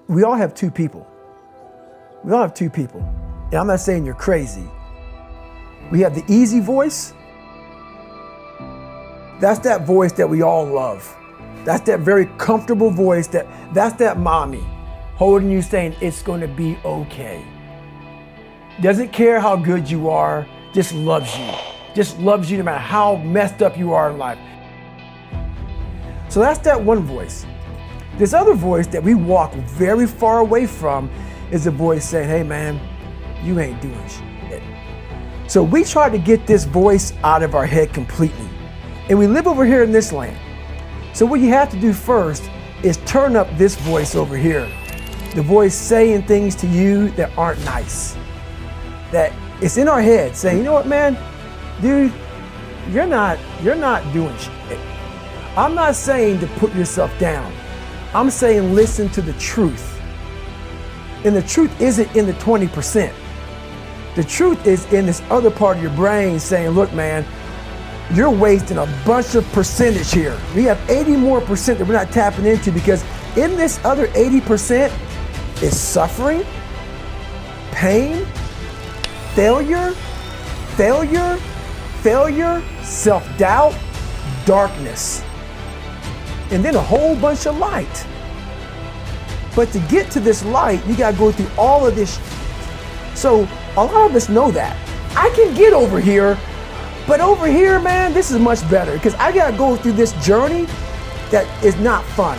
we all have two people. We all have two people. And I'm not saying you're crazy. We have the easy voice. That's that voice that we all love. That's that very comfortable voice that's that mommy holding you saying it's going to be okay. Doesn't care how good you are, just loves you. Just loves you no matter how messed up you are in life. So that's that one voice. This other voice that we walk very far away from is a voice saying, hey man, you ain't doing shit. So we try to get this voice out of our head completely. And we live over here in this land. So what you have to do first is turn up this voice over here. The voice saying things to you that aren't nice. That it's in our head saying, you know what, man, dude, you're not doing shit. I'm not saying to put yourself down. I'm saying listen to the truth. And the truth isn't in the 20%. The truth is in this other part of your brain saying, look, man, you're wasting a bunch of percentage here. We have 80 more percent that we're not tapping into because in this other 80% is suffering, pain, failure, self-doubt, darkness, and then a whole bunch of light. But to get to this light, you gotta go through all of this. So a lot of us know that. I can get over here, but over here, man, this is much better because I gotta go through this journey that is not fun.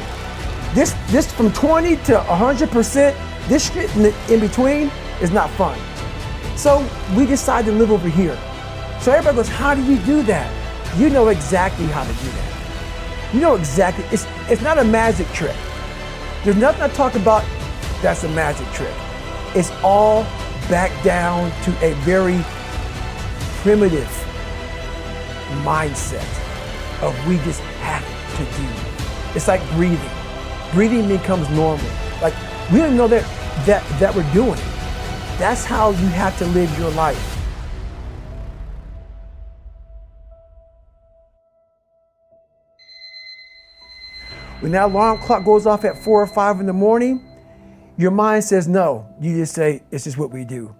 This from 20 to 100%, this shit in between is not fun. So we decide to live over here. So everybody goes, how do you do that? You know exactly how to do that. You know exactly, it's not a magic trick. There's nothing I talk about that's a magic trick. It's all back down to a very primitive mindset of we just have to do. It's like breathing. Breathing becomes normal. Like we don't know that we're doing it. That's how you have to live your life. When that alarm clock goes off at 4 or 5 in the morning, your mind says no. You just say, it's just what we do.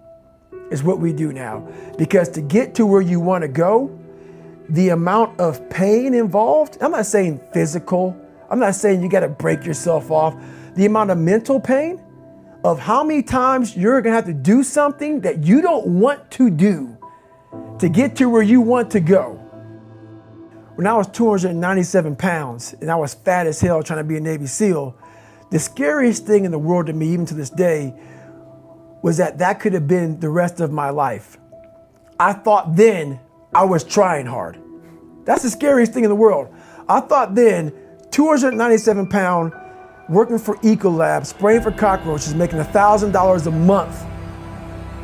It's what we do now. Because to get to where you want to go, the amount of pain involved, I'm not saying physical, I'm not saying you got to break yourself off. The amount of mental pain of how many times you're going to have to do something that you don't want to do to get to where you want to go. When I was 297 pounds and I was fat as hell trying to be a Navy SEAL, the scariest thing in the world to me, even to this day, was that could have been the rest of my life. I thought then I was trying hard. That's the scariest thing in the world. I thought then, 297 pound, working for Ecolab, spraying for cockroaches, making $1,000 a month.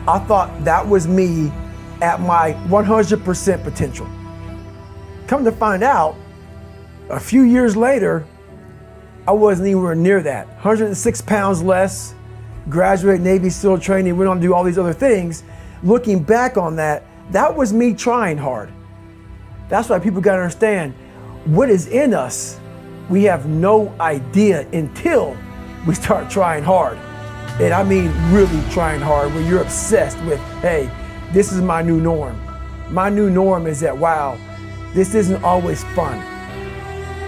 I thought that was me at my 100% potential. Come to find out, a few years later, I wasn't anywhere near that. 106 pounds less, graduated Navy SEAL training, went on to do all these other things. Looking back on that, that was me trying hard. That's why people gotta understand, what is in us, we have no idea until we start trying hard. And I mean really trying hard, where you're obsessed with, hey, this is my new norm. My new norm is that, wow, this isn't always fun.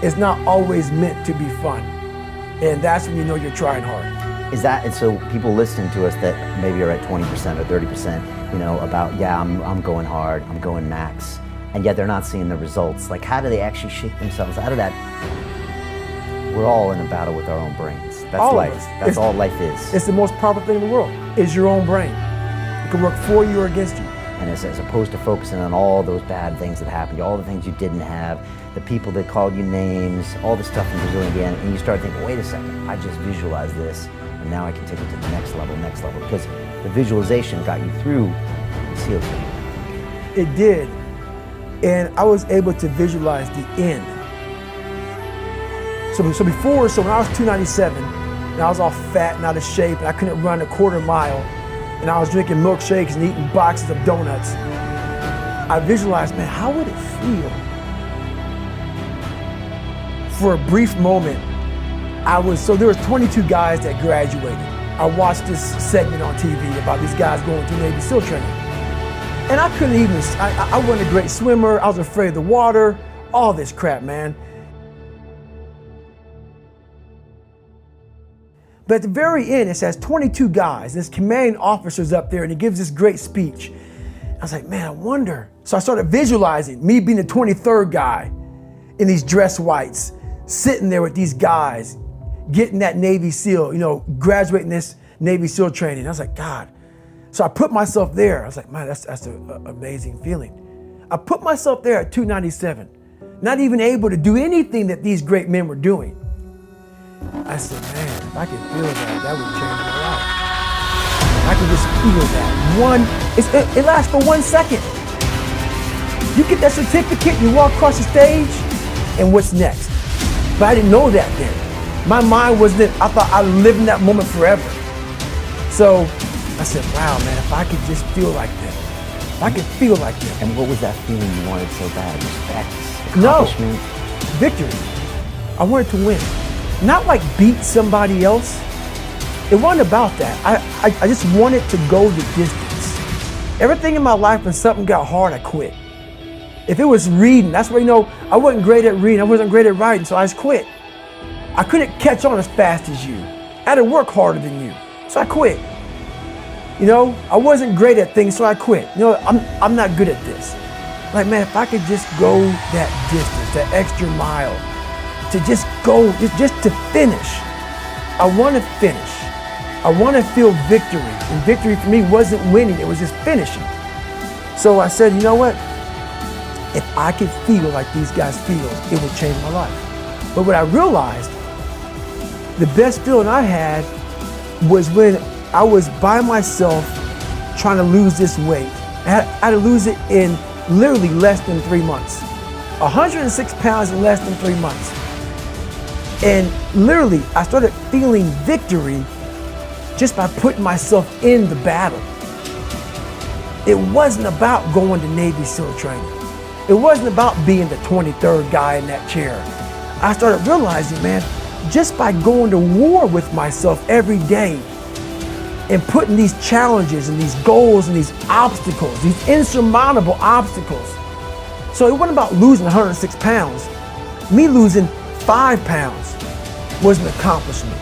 It's not always meant to be fun. And that's when you know you're trying hard. Is that, and so people listening to us that maybe are at 20% or 30%, you know, about, yeah, I'm going hard, I'm going max, and yet they're not seeing the results. Like, how do they actually shake themselves out of that? We're all in a battle with our own brains. That's all life. That's all life is. It's the most powerful thing in the world, is your own brain. It can work for you or against you. And as opposed to focusing on all those bad things that happened, all the things you didn't have, the people that called you names, all the stuff in Brazilian Indiana, and you start thinking, wait a second, I just visualized this, and now I can take it to the next level, because the visualization got you through the SEAL training. It did, and I was able to visualize the end. So when I was 297, and I was all fat and out of shape, and I couldn't run a quarter mile, and I was drinking milkshakes and eating boxes of donuts, I visualized, man, how would it feel for a brief moment So there was 22 guys that graduated. I watched this segment on TV about these guys going through Navy SEAL training. And I couldn't even, I wasn't a great swimmer. I was afraid of the water, all this crap, man. But at the very end, it says 22 guys. This commanding officer's up there and he gives this great speech. I was like, man, I wonder. So I started visualizing me being the 23rd guy in these dress whites, sitting there with these guys, getting that Navy SEAL, graduating this Navy SEAL training. I was like, God. So I put myself there. I was like, man, that's an amazing feeling. I put myself there at 297, not even able to do anything that these great men were doing. I said, man, if I could feel that would change my life. I could just feel that. It lasts for 1 second. You get that certificate, you walk across the stage, and what's next? But I didn't know that then. My mind wasn't it. I thought I'd live in that moment forever. So I said, wow, man, if I could just feel like that. If I could feel like that. And what was that feeling you wanted so bad? Respect, No, accomplishment? victory. I wanted to win. Not like beat somebody else. It wasn't about that. I just wanted to go the distance. Everything in my life, when something got hard, I quit. If it was reading, that's where, I wasn't great at reading. I wasn't great at writing, so I just quit. I couldn't catch on as fast as you. I had to work harder than you, so I quit. I wasn't great at things, so I quit. I'm not good at this. Like, man, if I could just go that distance, that extra mile, to just go, just to finish. I want to finish. I want to feel victory. And victory for me wasn't winning, it was just finishing. So I said, you know what? If I could feel like these guys feel, it would change my life. But what I realized, the best feeling I had was when I was by myself trying to lose this weight. I had to lose it in literally less than 3 months. 106 pounds in less than 3 months. And literally, I started feeling victory just by putting myself in the battle. It wasn't about going to Navy SEAL training. It wasn't about being the 23rd guy in that chair. I started realizing, man, just by going to war with myself every day and putting these challenges and these goals and these obstacles, these insurmountable obstacles. So it wasn't about losing 106 pounds. Me losing 5 pounds was an accomplishment.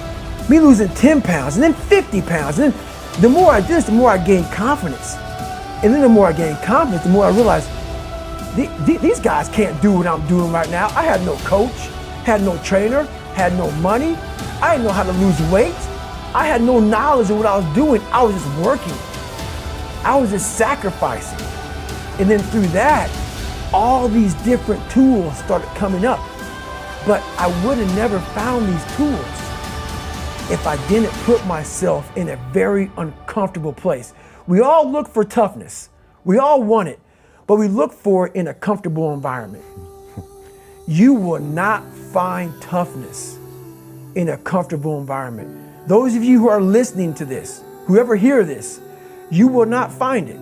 Me losing 10 pounds and then 50 pounds. And then the more I did this, the more I gained confidence. And then the more I gained confidence, the more I realized these guys can't do what I'm doing right now. I had no coach, had no trainer, had no money. I didn't know how to lose weight. I had no knowledge of what I was doing. I was just working. I was just sacrificing. And then through that, all these different tools started coming up. But I would have never found these tools if I didn't put myself in a very uncomfortable place. We all look for toughness. We all want it, but we look for it in a comfortable environment. You will not find toughness in a comfortable environment. Those of you who are listening to this, whoever hear this, you will not find it.